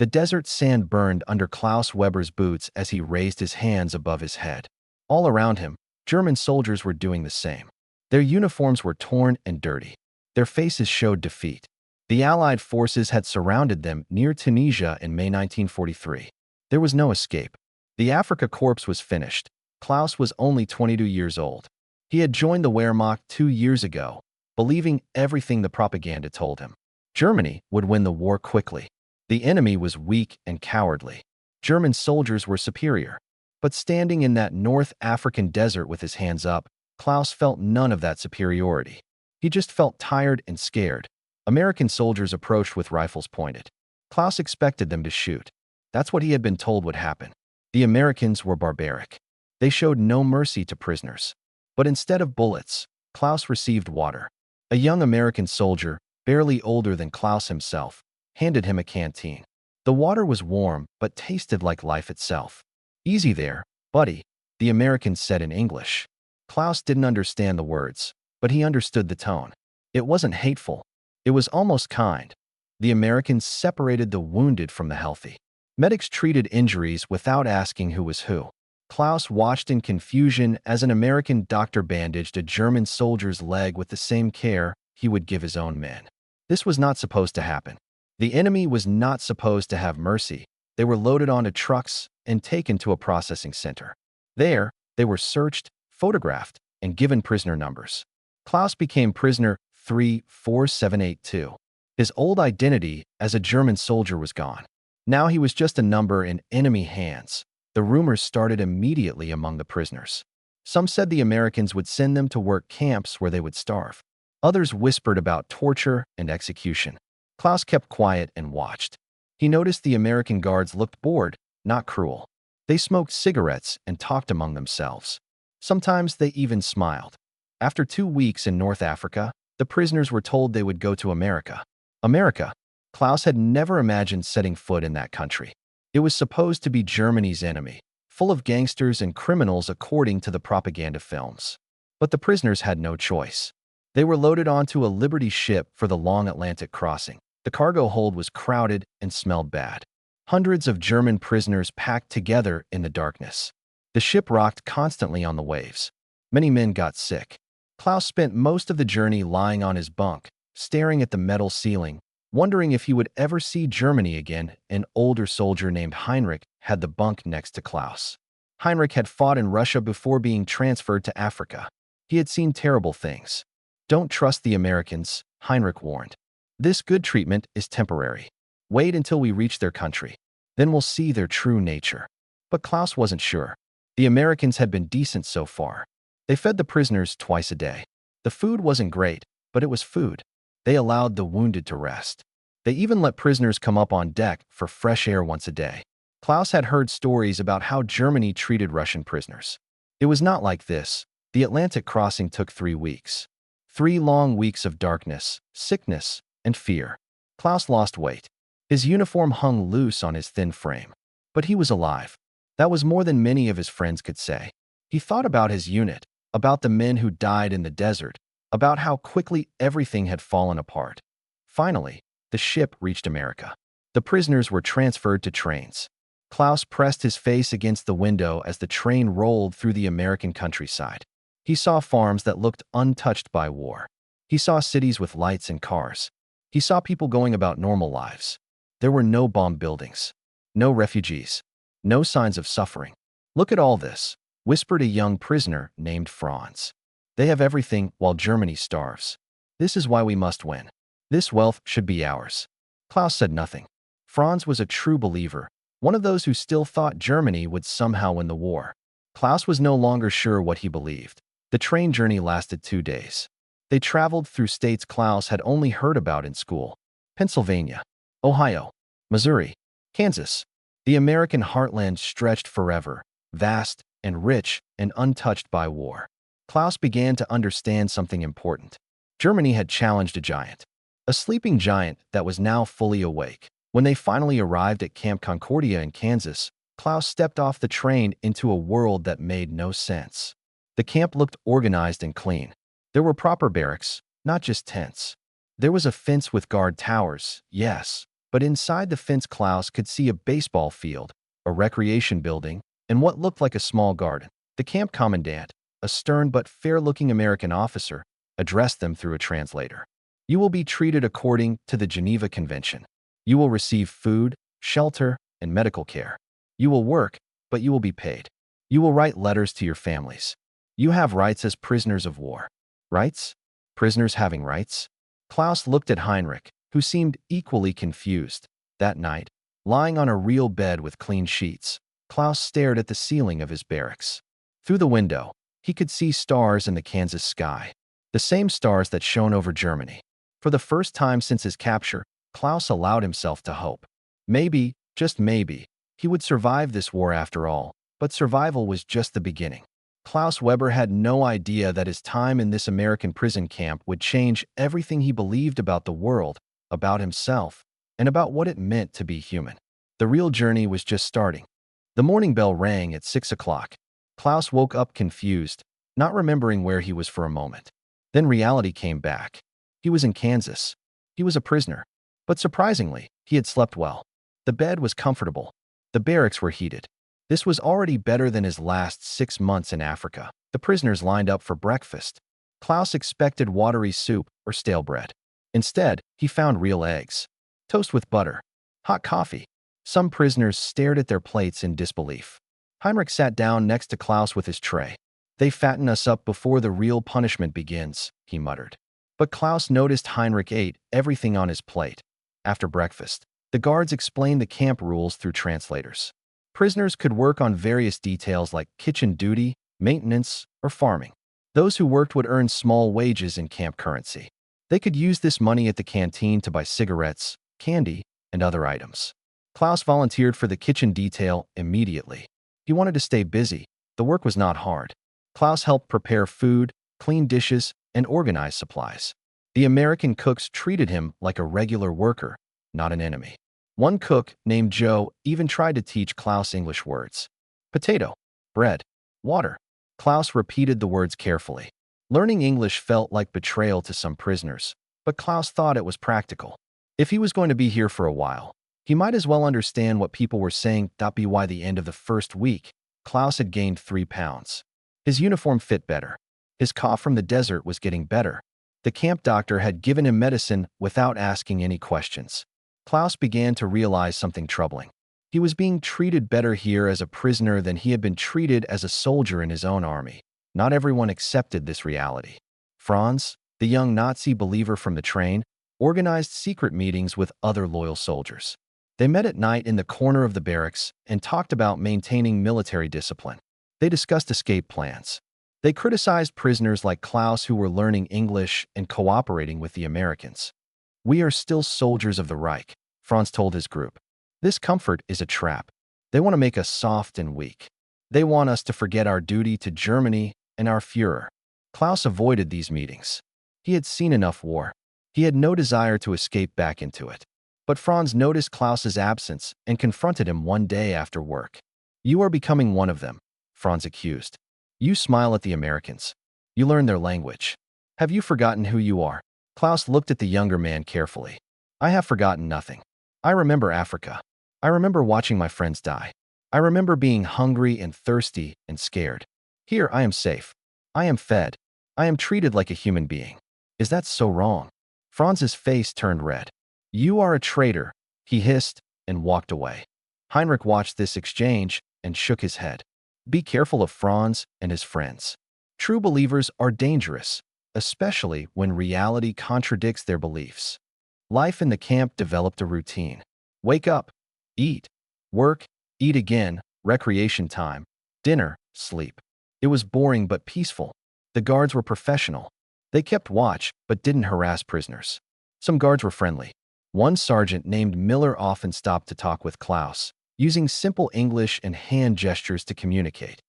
The desert sand burned under Klaus Weber's boots as he raised his hands above his head. All around him, German soldiers were doing the same. Their uniforms were torn and dirty. Their faces showed defeat. The Allied forces had surrounded them near Tunisia in May 1943. There was no escape. The Afrika Korps was finished. Klaus was only 22 years old. He had joined the Wehrmacht 2 years ago, believing everything the propaganda told him. Germany would win the war quickly. The enemy was weak and cowardly. German soldiers were superior. But standing in that North African desert with his hands up, Klaus felt none of that superiority. He just felt tired and scared. American soldiers approached with rifles pointed. Klaus expected them to shoot. That's what he had been told would happen. The Americans were barbaric. They showed no mercy to prisoners. But instead of bullets, Klaus received water. A young American soldier, barely older than Klaus himself, handed him a canteen. The water was warm but tasted like life itself. "Easy there, buddy," the American said in English. Klaus didn't understand the words, but he understood the tone. It wasn't hateful. It was almost kind. The Americans separated the wounded from the healthy. Medics treated injuries without asking who was who. Klaus watched in confusion as an American doctor bandaged a German soldier's leg with the same care he would give his own men. This was not supposed to happen. The enemy was not supposed to have mercy. They were loaded onto trucks and taken to a processing center. There, they were searched, photographed, and given prisoner numbers. Klaus became prisoner 34782. His old identity as a German soldier was gone. Now he was just a number in enemy hands. The rumors started immediately among the prisoners. Some said the Americans would send them to work camps where they would starve. Others whispered about torture and execution. Klaus kept quiet and watched. He noticed the American guards looked bored, not cruel. They smoked cigarettes and talked among themselves. Sometimes they even smiled. After 2 weeks in North Africa, the prisoners were told they would go to America. America. Klaus had never imagined setting foot in that country. It was supposed to be Germany's enemy, full of gangsters and criminals according to the propaganda films. But the prisoners had no choice. They were loaded onto a Liberty ship for the long Atlantic crossing. The cargo hold was crowded and smelled bad. Hundreds of German prisoners packed together in the darkness. The ship rocked constantly on the waves. Many men got sick. Klaus spent most of the journey lying on his bunk, staring at the metal ceiling, wondering if he would ever see Germany again. An older soldier named Heinrich had the bunk next to Klaus. Heinrich had fought in Russia before being transferred to Africa. He had seen terrible things. "Don't trust the Americans," Heinrich warned. "This good treatment is temporary. Wait until we reach their country. Then we'll see their true nature." But Klaus wasn't sure. The Americans had been decent so far. They fed the prisoners twice a day. The food wasn't great, but it was food. They allowed the wounded to rest. They even let prisoners come up on deck for fresh air once a day. Klaus had heard stories about how Germany treated Russian prisoners. It was not like this. The Atlantic crossing took 3 weeks. 3 long weeks of darkness, sickness, and fear. Klaus lost weight. His uniform hung loose on his thin frame. But he was alive. That was more than many of his friends could say. He thought about his unit, about the men who died in the desert, about how quickly everything had fallen apart. Finally, the ship reached America. The prisoners were transferred to trains. Klaus pressed his face against the window as the train rolled through the American countryside. He saw farms that looked untouched by war. He saw cities with lights and cars. He saw people going about normal lives. There were no bomb buildings, no refugees, no signs of suffering. "Look at all this," whispered a young prisoner named Franz. "They have everything while Germany starves. This is why we must win. This wealth should be ours." Klaus said nothing. Franz was a true believer, one of those who still thought Germany would somehow win the war. Klaus was no longer sure what he believed. The train journey lasted 2 days. They traveled through states Klaus had only heard about in school: Pennsylvania, Ohio, Missouri, Kansas. The American heartland stretched forever, vast and rich and untouched by war. Klaus began to understand something important. Germany had challenged a giant. A sleeping giant that was now fully awake. When they finally arrived at Camp Concordia in Kansas, Klaus stepped off the train into a world that made no sense. The camp looked organized and clean. There were proper barracks, not just tents. There was a fence with guard towers, yes, But inside the fence, Klaus could see a baseball field, a recreation building, and what looked like a small garden. The camp commandant, a stern but fair-looking American officer, addressed them through a translator. You will be treated according to the Geneva Convention. You will receive food, shelter, and medical care. You will work, but you will be paid. You will write letters to your families. You have rights as prisoners of war. Rights? Prisoners having rights? Klaus looked at Heinrich, who seemed equally confused. That night, lying on a real bed with clean sheets, Klaus stared at the ceiling of his barracks. Through the window, he could see stars in the Kansas sky, the same stars that shone over Germany. For the first time since his capture, Klaus allowed himself to hope. Maybe, just maybe, he would survive this war after all, but survival was just the beginning. Klaus Weber had no idea that his time in this American prison camp would change everything he believed about the world, about himself, and about what it meant to be human. The real journey was just starting. The morning bell rang at 6 o'clock. Klaus woke up confused, not remembering where he was for a moment. Then reality came back. He was in Kansas. He was a prisoner. But surprisingly, he had slept well. The bed was comfortable. The barracks were heated. This was already better than his last 6 months in Africa. The prisoners lined up for breakfast. Klaus expected watery soup or stale bread. Instead, he found real eggs, toast with butter, hot coffee. Some prisoners stared at their plates in disbelief. Heinrich sat down next to Klaus with his tray. "They fatten us up before the real punishment begins," he muttered. But Klaus noticed Heinrich ate everything on his plate. After breakfast, the guards explained the camp rules through translators. Prisoners could work on various details like kitchen duty, maintenance, or farming. Those who worked would earn small wages in camp currency. They could use this money at the canteen to buy cigarettes, candy, and other items. Klaus volunteered for the kitchen detail immediately. He wanted to stay busy. The work was not hard. Klaus helped prepare food, clean dishes, and organize supplies. The American cooks treated him like a regular worker, not an enemy. One cook, named Joe, even tried to teach Klaus English words. Potato, bread, water. Klaus repeated the words carefully. Learning English felt like betrayal to some prisoners, but Klaus thought it was practical. If he was going to be here for a while, he might as well understand what people were saying. By the end of the first week, Klaus had gained 3 pounds. His uniform fit better. His cough from the desert was getting better. The camp doctor had given him medicine without asking any questions. Klaus began to realize something troubling. He was being treated better here as a prisoner than he had been treated as a soldier in his own army. Not everyone accepted this reality. Franz, the young Nazi believer from the train, organized secret meetings with other loyal soldiers. They met at night in the corner of the barracks and talked about maintaining military discipline. They discussed escape plans. They criticized prisoners like Klaus who were learning English and cooperating with the Americans. "We are still soldiers of the Reich," Franz told his group. "This comfort is a trap. They want to make us soft and weak. They want us to forget our duty to Germany and our Führer." Klaus avoided these meetings. He had seen enough war. He had no desire to escape back into it. But Franz noticed Klaus's absence and confronted him one day after work. "You are becoming one of them," Franz accused. "You smile at the Americans. You learn their language. Have you forgotten who you are?" Klaus looked at the younger man carefully. "I have forgotten nothing. I remember Africa. I remember watching my friends die. I remember being hungry and thirsty and scared. Here I am safe. I am fed. I am treated like a human being. Is that so wrong?" Franz's face turned red. "You are a traitor," he hissed and walked away. Heinrich watched this exchange and shook his head. Be careful of Franz and his friends. True believers are dangerous, especially when reality contradicts their beliefs. Life in the camp developed a routine. Wake up, eat, work, eat again, recreation time, dinner, sleep. It was boring but peaceful. The guards were professional. They kept watch but didn't harass prisoners. Some guards were friendly. One sergeant named Miller often stopped to talk with Klaus, using simple English and hand gestures to communicate.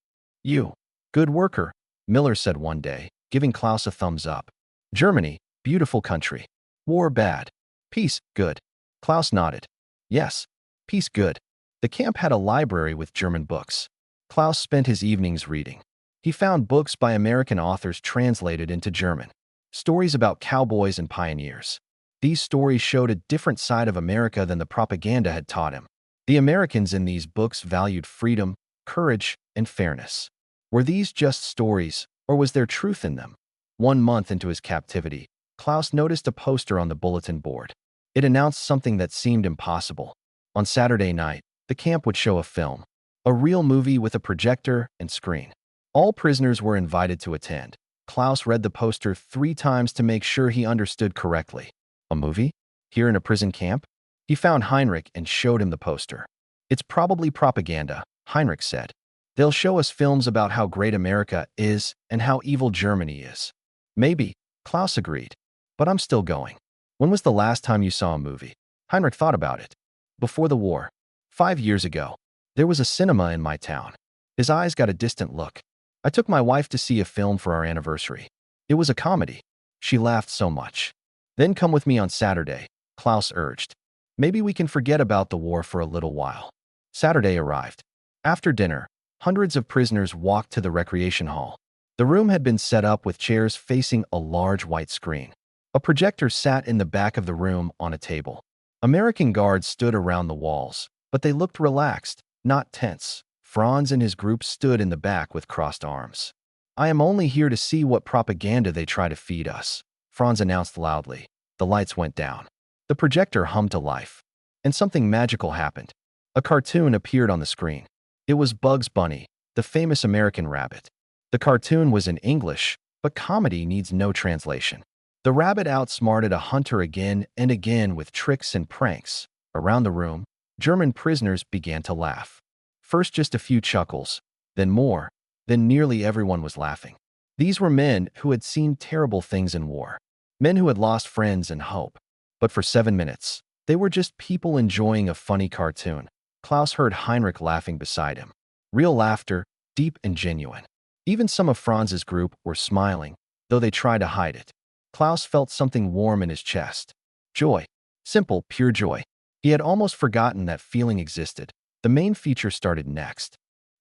"You, good worker," Miller said one day, giving Klaus a thumbs up. "Germany, beautiful country. War bad. Peace, good." Klaus nodded. "Yes, peace good." The camp had a library with German books. Klaus spent his evenings reading. He found books by American authors translated into German. Stories about cowboys and pioneers. These stories showed a different side of America than the propaganda had taught him. The Americans in these books valued freedom, courage, and fairness. Were these just stories, or was there truth in them? 1 month into his captivity, Klaus noticed a poster on the bulletin board. It announced something that seemed impossible. On Saturday night, the camp would show a film, a real movie with a projector and screen. All prisoners were invited to attend. Klaus read the poster 3 times to make sure he understood correctly. A movie? Here in a prison camp? He found Heinrich and showed him the poster. It's probably propaganda, Heinrich said. They'll show us films about how great America is and how evil Germany is. Maybe, Klaus agreed. But I'm still going. When was the last time you saw a movie? Heinrich thought about it. Before the war. 5 years ago. There was a cinema in my town. His eyes got a distant look. I took my wife to see a film for our anniversary. It was a comedy. She laughed so much. Then come with me on Saturday, Klaus urged. Maybe we can forget about the war for a little while. Saturday arrived. After dinner, hundreds of prisoners walked to the recreation hall. The room had been set up with chairs facing a large white screen. A projector sat in the back of the room on a table. American guards stood around the walls, but they looked relaxed, not tense. Franz and his group stood in the back with crossed arms. I am only here to see what propaganda they try to feed us, Franz announced loudly. The lights went down. The projector hummed to life. And something magical happened. A cartoon appeared on the screen. It was Bugs Bunny, the famous American rabbit. The cartoon was in English, but comedy needs no translation. The rabbit outsmarted a hunter again and again with tricks and pranks. Around the room, German prisoners began to laugh. First just a few chuckles, then more, then nearly everyone was laughing. These were men who had seen terrible things in war. Men who had lost friends and hope. But for 7 minutes, they were just people enjoying a funny cartoon. Klaus heard Heinrich laughing beside him. Real laughter, deep and genuine. Even some of Franz's group were smiling, though they tried to hide it. Klaus felt something warm in his chest. Joy. Simple, pure joy. He had almost forgotten that feeling existed. The main feature started next.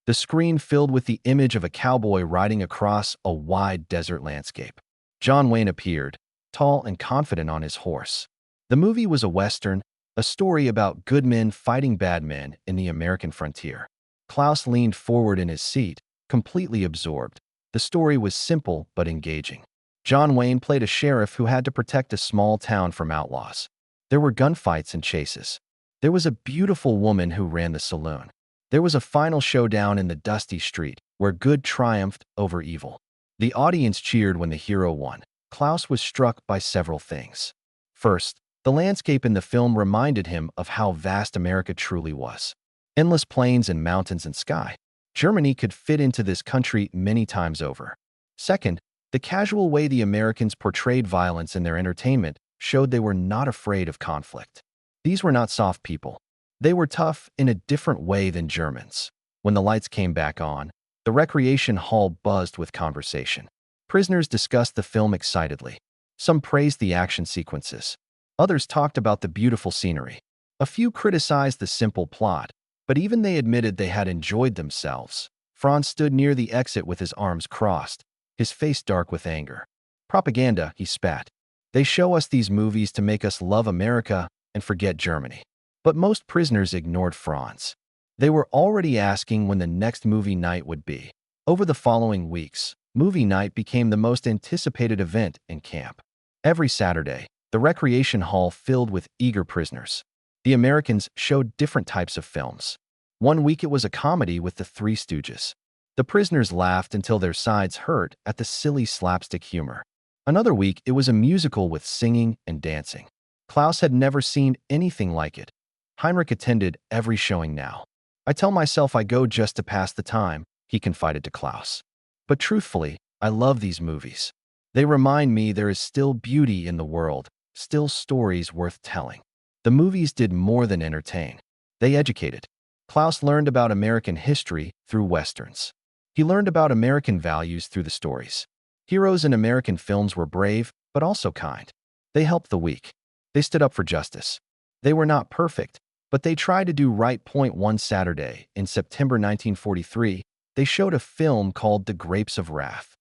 The screen filled with the image of a cowboy riding across a wide desert landscape. John Wayne appeared, tall and confident on his horse. The movie was a Western, a story about good men fighting bad men in the American frontier. Klaus leaned forward in his seat, completely absorbed. The story was simple but engaging. John Wayne played a sheriff who had to protect a small town from outlaws. There were gunfights and chases. There was a beautiful woman who ran the saloon. There was a final showdown in the dusty street, where good triumphed over evil. The audience cheered when the hero won. Klaus was struck by several things. First, the landscape in the film reminded him of how vast America truly was. Endless plains and mountains and sky. Germany could fit into this country many times over. Second, the casual way the Americans portrayed violence in their entertainment showed they were not afraid of conflict. These were not soft people. They were tough in a different way than Germans. When the lights came back on, the recreation hall buzzed with conversation. Prisoners discussed the film excitedly. Some praised the action sequences. Others talked about the beautiful scenery. A few criticized the simple plot, but even they admitted they had enjoyed themselves. Franz stood near the exit with his arms crossed, his face dark with anger. Propaganda, he spat. They show us these movies to make us love America and forget Germany. But most prisoners ignored Franz. They were already asking when the next movie night would be. Over the following weeks, movie night became the most anticipated event in camp. Every Saturday, the recreation hall filled with eager prisoners. The Americans showed different types of films. 1 week it was a comedy with the Three Stooges. The prisoners laughed until their sides hurt at the silly slapstick humor. Another week it was a musical with singing and dancing. Klaus had never seen anything like it. Heinrich attended every showing now. I tell myself I go just to pass the time, he confided to Klaus. But truthfully, I love these movies. They remind me there is still beauty in the world, still stories worth telling. The movies did more than entertain. They educated. Klaus learned about American history through Westerns. He learned about American values through the stories. Heroes in American films were brave, but also kind. They helped the weak. They stood up for justice. They were not perfect, but they tried to do right. One Saturday, in September 1943, they showed a film called The Grapes of Wrath.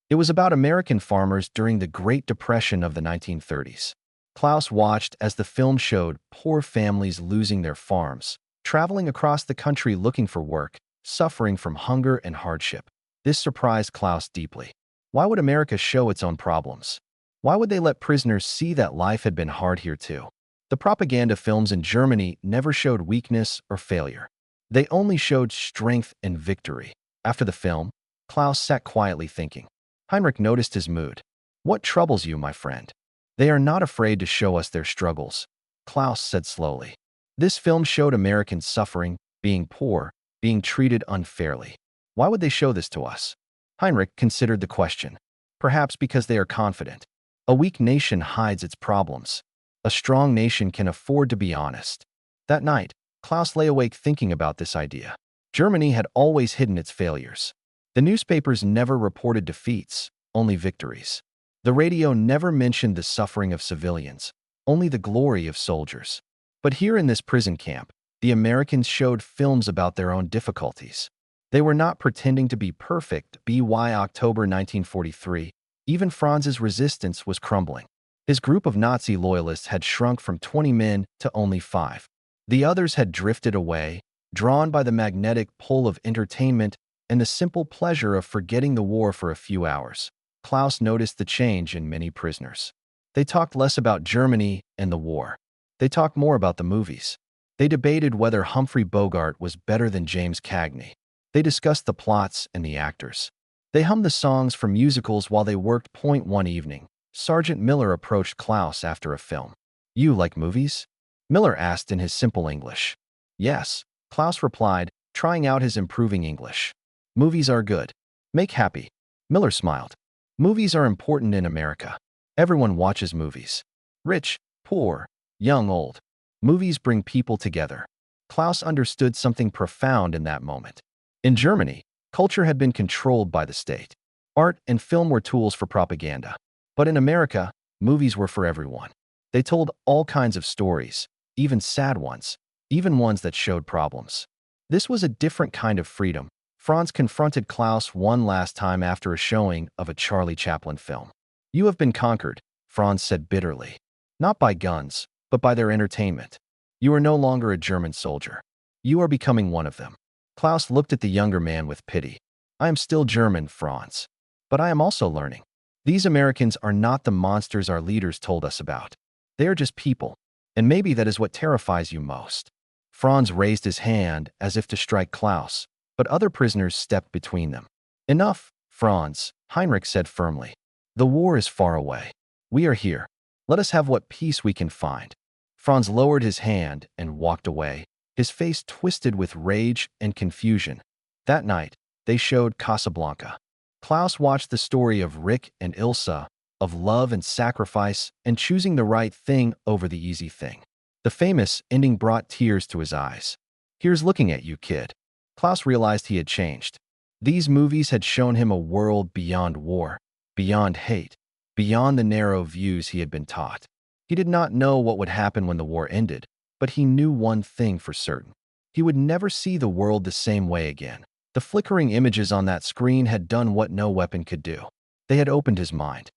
It was about American farmers during the Great Depression of the 1930s. Klaus watched as the film showed poor families losing their farms, traveling across the country looking for work, suffering from hunger and hardship. This surprised Klaus deeply. Why would America show its own problems? Why would they let prisoners see that life had been hard here too? The propaganda films in Germany never showed weakness or failure. They only showed strength and victory. After the film, Klaus sat quietly thinking. Heinrich noticed his mood. "What troubles you, my friend?" "They are not afraid to show us their struggles," Klaus said slowly. "This film showed Americans suffering, being poor, being treated unfairly. Why would they show this to us?" Heinrich considered the question. Perhaps because they are confident. A weak nation hides its problems. A strong nation can afford to be honest. That night, Klaus lay awake thinking about this idea. Germany had always hidden its failures. The newspapers never reported defeats, only victories. The radio never mentioned the suffering of civilians, only the glory of soldiers. But here in this prison camp, the Americans showed films about their own difficulties. They were not pretending to be perfect. By October 1943, even Franz's resistance was crumbling. His group of Nazi loyalists had shrunk from 20 men to only 5. The others had drifted away, drawn by the magnetic pull of entertainment and the simple pleasure of forgetting the war for a few hours. Klaus noticed the change in many prisoners. They talked less about Germany and the war. They talked more about the movies. They debated whether Humphrey Bogart was better than James Cagney. They discussed the plots and the actors. They hummed the songs from musicals while they worked. One evening, Sergeant Miller approached Klaus after a film. "You like movies?" Miller asked in his simple English. "Yes," Klaus replied, trying out his improving English. "Movies are good. Make happy." Miller smiled. "Movies are important in America. Everyone watches movies. Rich, poor, young, old. Movies bring people together." Klaus understood something profound in that moment. In Germany, culture had been controlled by the state. Art and film were tools for propaganda. But in America, movies were for everyone. They told all kinds of stories, even sad ones, even ones that showed problems. This was a different kind of freedom. Franz confronted Klaus one last time after a showing of a Charlie Chaplin film. "You have been conquered," Franz said bitterly. "Not by guns, but by their entertainment. You are no longer a German soldier. You are becoming one of them." Klaus looked at the younger man with pity. "I am still German, Franz. But I am also learning. These Americans are not the monsters our leaders told us about. They are just people. And maybe that is what terrifies you most." Franz raised his hand as if to strike Klaus, but other prisoners stepped between them. "Enough, Franz," Heinrich said firmly. "The war is far away. We are here. Let us have what peace we can find." Franz lowered his hand and walked away, his face twisted with rage and confusion. That night, they showed Casablanca. Klaus watched the story of Rick and Ilsa, of love and sacrifice and choosing the right thing over the easy thing. The famous ending brought tears to his eyes. "Here's looking at you, kid." Klaus realized he had changed. These movies had shown him a world beyond war, beyond hate, beyond the narrow views he had been taught. He did not know what would happen when the war ended, but he knew one thing for certain. He would never see the world the same way again. The flickering images on that screen had done what no weapon could do. They had opened his mind.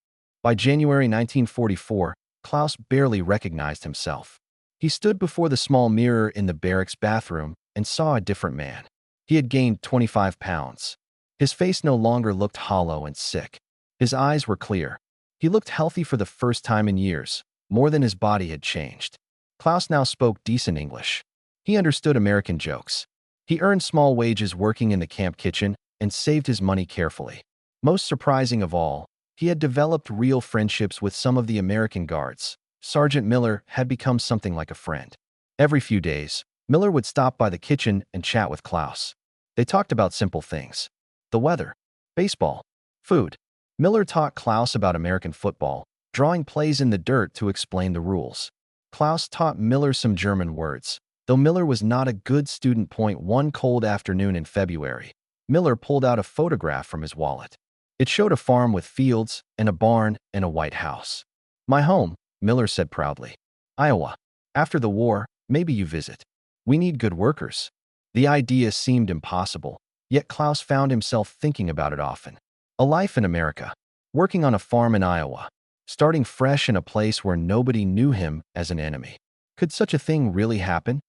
By January 1944, Klaus barely recognized himself. He stood before the small mirror in the barracks bathroom and saw a different man. He had gained 25 pounds. His face no longer looked hollow and sick. His eyes were clear. He looked healthy for the first time in years, more than his body had changed. Klaus now spoke decent English. He understood American jokes. He earned small wages working in the camp kitchen and saved his money carefully. Most surprising of all, he had developed real friendships with some of the American guards. Sergeant Miller had become something like a friend. Every few days, Miller would stop by the kitchen and chat with Klaus. They talked about simple things: the weather, baseball, food. Miller taught Klaus about American football, drawing plays in the dirt to explain the rules. Klaus taught Miller some German words, though Miller was not a good student. One cold afternoon in February, Miller pulled out a photograph from his wallet. It showed a farm with fields and a barn and a white house. "My home," Miller said proudly. "Iowa. After the war, maybe you visit. We need good workers." The idea seemed impossible, yet Klaus found himself thinking about it often. A life in America, working on a farm in Iowa, starting fresh in a place where nobody knew him as an enemy. Could such a thing really happen?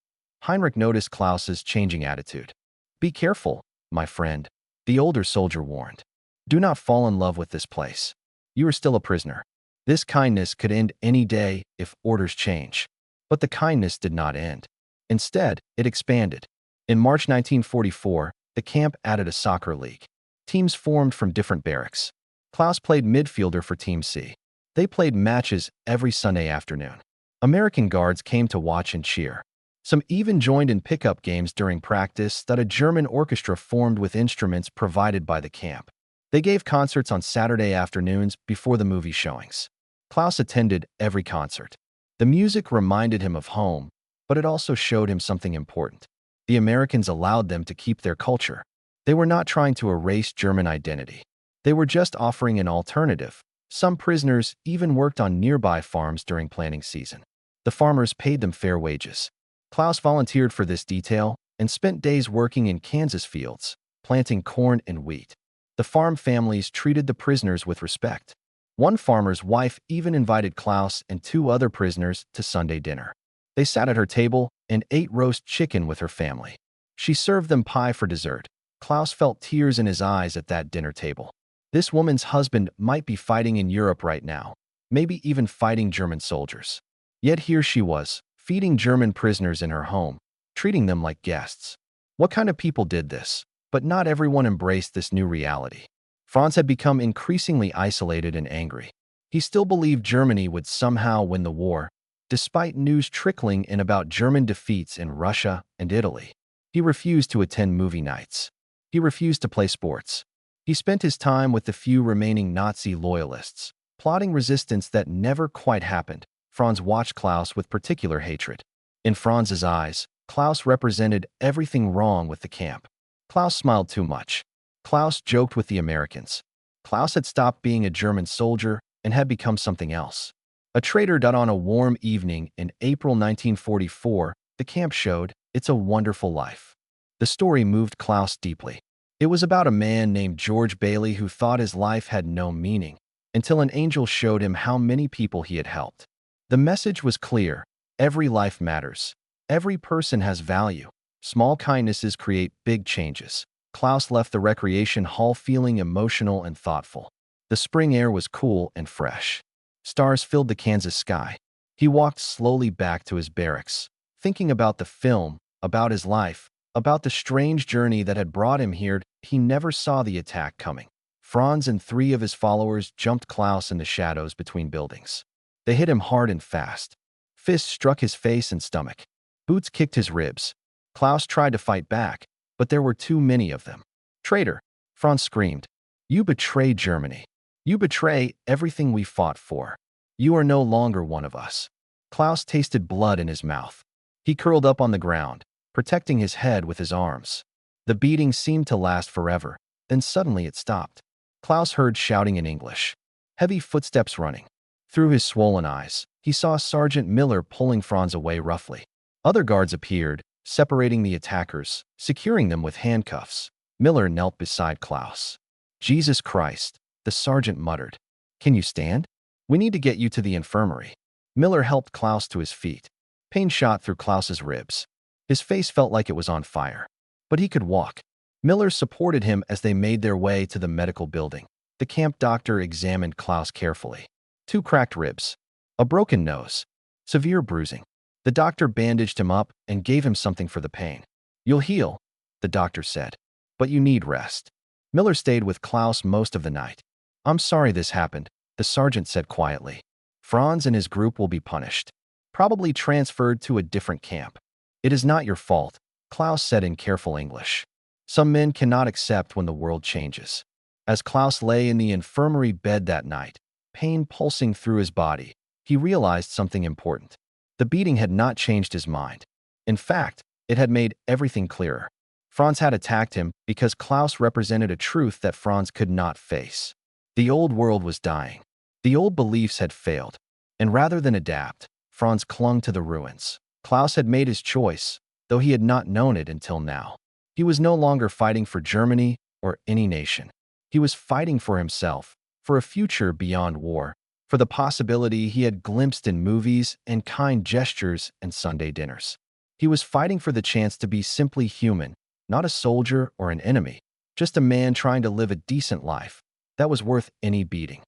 Heinrich noticed Klaus's changing attitude. Be careful, my friend, the older soldier warned. Do not fall in love with this place. You are still a prisoner. This kindness could end any day if orders change. But the kindness did not end. Instead, it expanded. In March 1944, the camp added a soccer league. Teams formed from different barracks. Klaus played midfielder for Team C. They played matches every Sunday afternoon. American guards came to watch and cheer. Some even joined in pickup games during practice that a German orchestra formed with instruments provided by the camp. They gave concerts on Saturday afternoons before the movie showings. Klaus attended every concert. The music reminded him of home, but it also showed him something important. The Americans allowed them to keep their culture. They were not trying to erase German identity. They were just offering an alternative. Some prisoners even worked on nearby farms during planting season. The farmers paid them fair wages. Klaus volunteered for this detail and spent days working in Kansas fields, planting corn and wheat. The farm families treated the prisoners with respect. One farmer's wife even invited Klaus and two other prisoners to Sunday dinner. They sat at her table and ate roast chicken with her family. She served them pie for dessert. Klaus felt tears in his eyes at that dinner table. This woman's husband might be fighting in Europe right now, maybe even fighting German soldiers. Yet here she was, feeding German prisoners in her home, treating them like guests. What kind of people did this? But not everyone embraced this new reality. Franz had become increasingly isolated and angry. He still believed Germany would somehow win the war, despite news trickling in about German defeats in Russia and Italy. He refused to attend movie nights. He refused to play sports. He spent his time with the few remaining Nazi loyalists, plotting resistance that never quite happened. Franz watched Klaus with particular hatred. In Franz's eyes, Klaus represented everything wrong with the camp. Klaus smiled too much. Klaus joked with the Americans. Klaus had stopped being a German soldier and had become something else. A traitor. On a warm evening in April 1944, the camp showed It's a Wonderful Life. The story moved Klaus deeply. It was about a man named George Bailey who thought his life had no meaning, until an angel showed him how many people he had helped. The message was clear. Every life matters. Every person has value. Small kindnesses create big changes. Klaus left the recreation hall feeling emotional and thoughtful. The spring air was cool and fresh. Stars filled the Kansas sky. He walked slowly back to his barracks, thinking about the film, about his life, about the strange journey that had brought him here. He never saw the attack coming. Franz and three of his followers jumped Klaus in the shadows between buildings. They hit him hard and fast. Fists struck his face and stomach. Boots kicked his ribs. Klaus tried to fight back, but there were too many of them. Traitor! Franz screamed. You betray Germany. You betray everything we fought for. You are no longer one of us. Klaus tasted blood in his mouth. He curled up on the ground, protecting his head with his arms. The beating seemed to last forever, then suddenly it stopped. Klaus heard shouting in English. Heavy footsteps running. Through his swollen eyes, he saw Sergeant Miller pulling Franz away roughly. Other guards appeared, separating the attackers, securing them with handcuffs. Miller knelt beside Klaus. Jesus Christ, the sergeant muttered. Can you stand? We need to get you to the infirmary. Miller helped Klaus to his feet. Pain shot through Klaus's ribs. His face felt like it was on fire. But he could walk. Miller supported him as they made their way to the medical building. The camp doctor examined Klaus carefully. 2 cracked ribs. A broken nose. Severe bruising. The doctor bandaged him up and gave him something for the pain. You'll heal, the doctor said. But you need rest. Miller stayed with Klaus most of the night. I'm sorry this happened, the sergeant said quietly. Franz and his group will be punished. Probably transferred to a different camp. It is not your fault, Klaus said in careful English. Some men cannot accept when the world changes. As Klaus lay in the infirmary bed that night, pain pulsing through his body, he realized something important. The beating had not changed his mind. In fact, it had made everything clearer. Franz had attacked him because Klaus represented a truth that Franz could not face. The old world was dying. The old beliefs had failed. And rather than adapt, Franz clung to the ruins. Klaus had made his choice, though he had not known it until now. He was no longer fighting for Germany or any nation. He was fighting for himself, for a future beyond war, for the possibility he had glimpsed in movies and kind gestures and Sunday dinners. He was fighting for the chance to be simply human, not a soldier or an enemy, just a man trying to live a decent life that was worth any beating.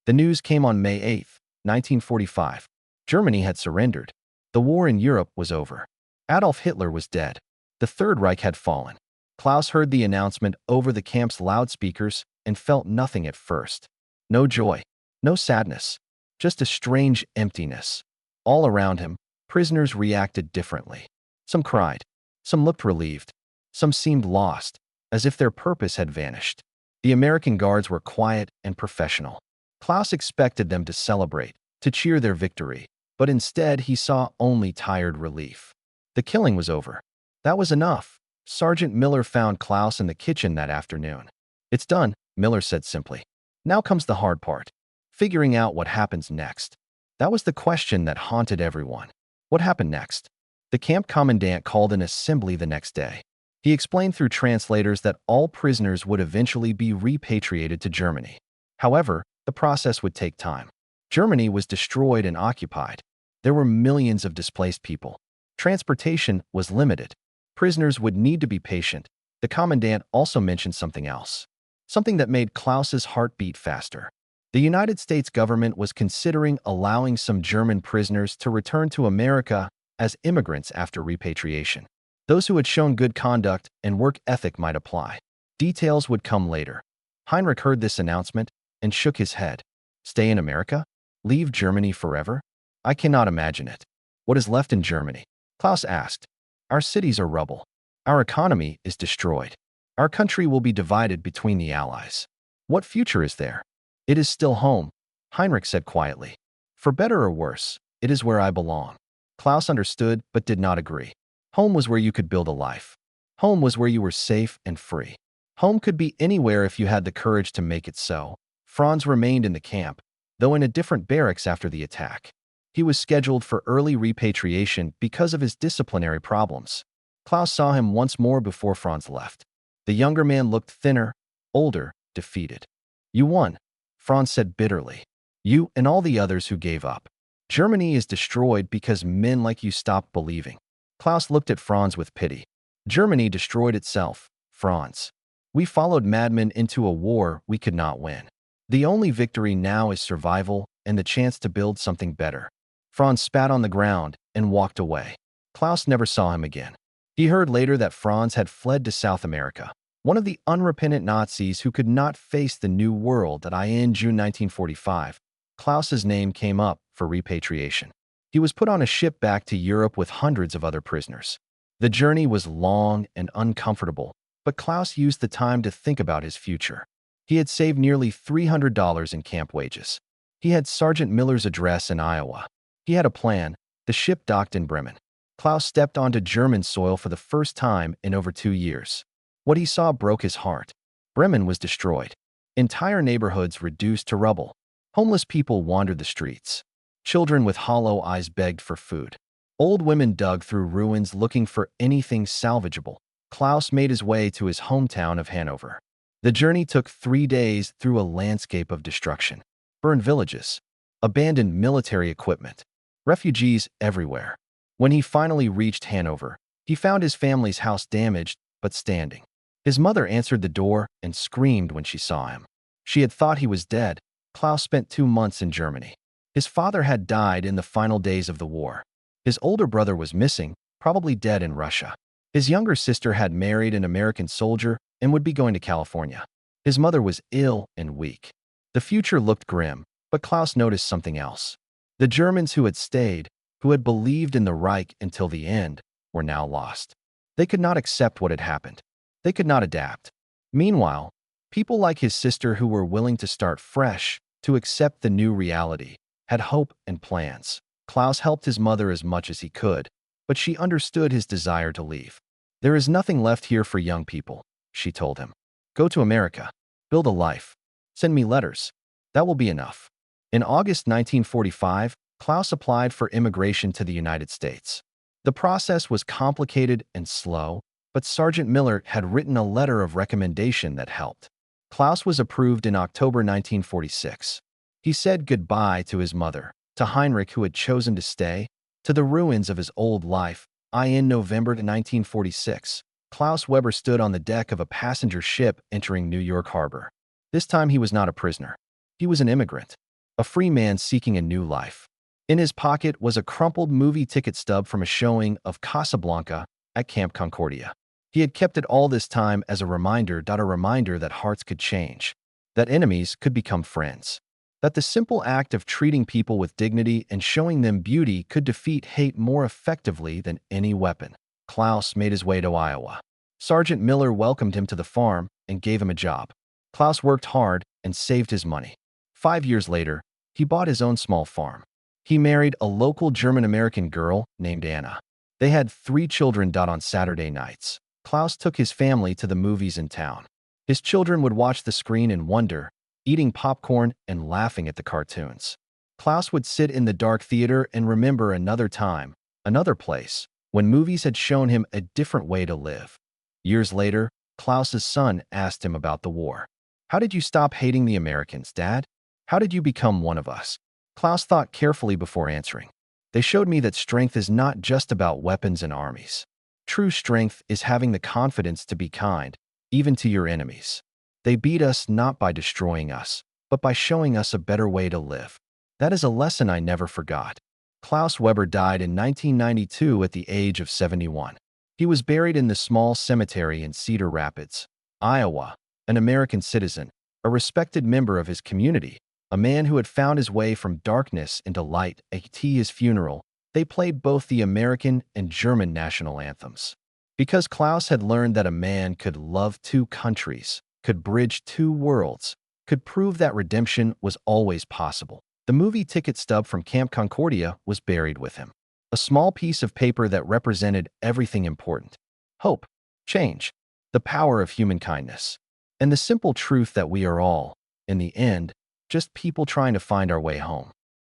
The news came on May 8, 1945. Germany had surrendered. The war in Europe was over. Adolf Hitler was dead. The Third Reich had fallen. Klaus heard the announcement over the camp's loudspeakers and felt nothing at first. No joy, no sadness, just a strange emptiness. All around him, prisoners reacted differently. Some cried, some looked relieved, some seemed lost, as if their purpose had vanished. The American guards were quiet and professional. Klaus expected them to celebrate, to cheer their victory, but instead he saw only tired relief. The killing was over. That was enough. Sergeant Miller found Klaus in the kitchen that afternoon. "It's done," Miller said simply. "Now comes the hard part. Figuring out what happens next." That was the question that haunted everyone. What happened next? The camp commandant called an assembly the next day. He explained through translators that all prisoners would eventually be repatriated to Germany. However, the process would take time. Germany was destroyed and occupied. There were millions of displaced people. Transportation was limited. Prisoners would need to be patient. The commandant also mentioned something else, something that made Klaus's heart beat faster. The United States government was considering allowing some German prisoners to return to America as immigrants after repatriation. Those who had shown good conduct and work ethic might apply. Details would come later. Heinrich heard this announcement and shook his head. Stay in America? Leave Germany forever? I cannot imagine it. What is left in Germany? Klaus asked. Our cities are rubble. Our economy is destroyed. Our country will be divided between the Allies. What future is there? It is still home, Heinrich said quietly. For better or worse, it is where I belong. Klaus understood but did not agree. Home was where you could build a life. Home was where you were safe and free. Home could be anywhere if you had the courage to make it so. Franz remained in the camp, though in a different barracks after the attack. He was scheduled for early repatriation because of his disciplinary problems. Klaus saw him once more before Franz left. The younger man looked thinner, older, defeated. You won, Franz said bitterly. You and all the others who gave up. Germany is destroyed because men like you stopped believing. Klaus looked at Franz with pity. Germany destroyed itself, Franz. We followed madmen into a war we could not win. The only victory now is survival and the chance to build something better. Franz spat on the ground and walked away. Klaus never saw him again. He heard later that Franz had fled to South America, one of the unrepentant Nazis who could not face the new world that in June 1945. Klaus's name came up for repatriation. He was put on a ship back to Europe with hundreds of other prisoners. The journey was long and uncomfortable, but Klaus used the time to think about his future. He had saved nearly $300 in camp wages. He had Sergeant Miller's address in Iowa. He had a plan. The ship docked in Bremen. Klaus stepped onto German soil for the first time in over 2 years. What he saw broke his heart. Bremen was destroyed. Entire neighborhoods reduced to rubble. Homeless people wandered the streets. Children with hollow eyes begged for food. Old women dug through ruins looking for anything salvageable. Klaus made his way to his hometown of Hanover. The journey took 3 days through a landscape of destruction. Burned villages. Abandoned military equipment. Refugees everywhere. When he finally reached Hanover, he found his family's house damaged but standing. His mother answered the door and screamed when she saw him. She had thought he was dead. Klaus spent 2 months in Germany. His father had died in the final days of the war. His older brother was missing, probably dead in Russia. His younger sister had married an American soldier and would be going to California. His mother was ill and weak. The future looked grim, but Klaus noticed something else. The Germans who had stayed, who had believed in the Reich until the end, were now lost. They could not accept what had happened. They could not adapt. Meanwhile, people like his sister who were willing to start fresh, to accept the new reality, had hope and plans. Klaus helped his mother as much as he could, but she understood his desire to leave. There is nothing left here for young people, she told him. Go to America. Build a life. Send me letters. That will be enough. In August 1945, Klaus applied for immigration to the United States. The process was complicated and slow, but Sergeant Miller had written a letter of recommendation that helped. Klaus was approved in October 1946. He said goodbye to his mother, to Heinrich who had chosen to stay, to the ruins of his old life. In November 1946, Klaus Weber stood on the deck of a passenger ship entering New York Harbor. This time he was not a prisoner. He was an immigrant, a free man seeking a new life. In his pocket was a crumpled movie ticket stub from a showing of Casablanca at Camp Concordia. He had kept it all this time as a reminder that hearts could change, that enemies could become friends, that the simple act of treating people with dignity and showing them beauty could defeat hate more effectively than any weapon. Klaus made his way to Iowa. Sergeant Miller welcomed him to the farm and gave him a job. Klaus worked hard and saved his money. 5 years later, he bought his own small farm. He married a local German-American girl named Anna. They had 3 children. On Saturday nights, Klaus took his family to the movies in town. His children would watch the screen in wonder, eating popcorn and laughing at the cartoons. Klaus would sit in the dark theater and remember another time, another place, when movies had shown him a different way to live. Years later, Klaus's son asked him about the war. "How did you stop hating the Americans, Dad? How did you become one of us?" Klaus thought carefully before answering. "They showed me that strength is not just about weapons and armies. True strength is having the confidence to be kind, even to your enemies. They beat us not by destroying us, but by showing us a better way to live." That is a lesson I never forgot. Klaus Weber died in 1992 at the age of 71. He was buried in the small cemetery in Cedar Rapids, Iowa, an American citizen, a respected member of his community, a man who had found his way from darkness into light. At his funeral, they played both the American and German national anthems. Because Klaus had learned that a man could love 2 countries, could bridge 2 worlds, could prove that redemption was always possible. The movie ticket stub from Camp Concordia was buried with him. A small piece of paper that represented everything important: hope, change, the power of human kindness, and the simple truth that we are all, in the end, just people trying to find our way home.